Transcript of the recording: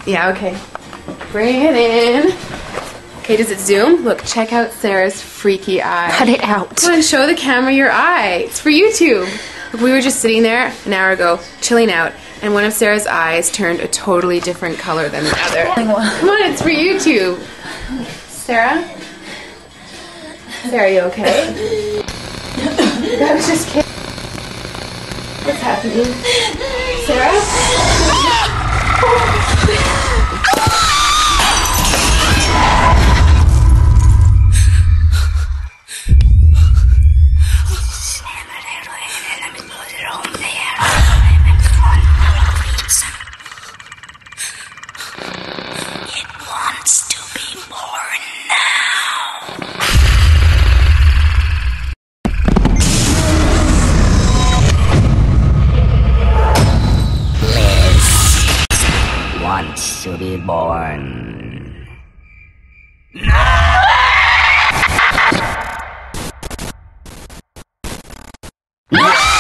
Yeah, okay. Bring it in. Okay, does it zoom? Look, check out Sarah's freaky eye. Cut it out. Come on, show the camera your eye. It's for YouTube. Look, we were just sitting there an hour ago, chilling out, and one of Sarah's eyes turned a totally different color than the other. Come on, it's for YouTube. Sarah? Sarah, are you okay? I was just kidding. What's happening? Sarah? It wants to be born now. Liz wants to be born. No!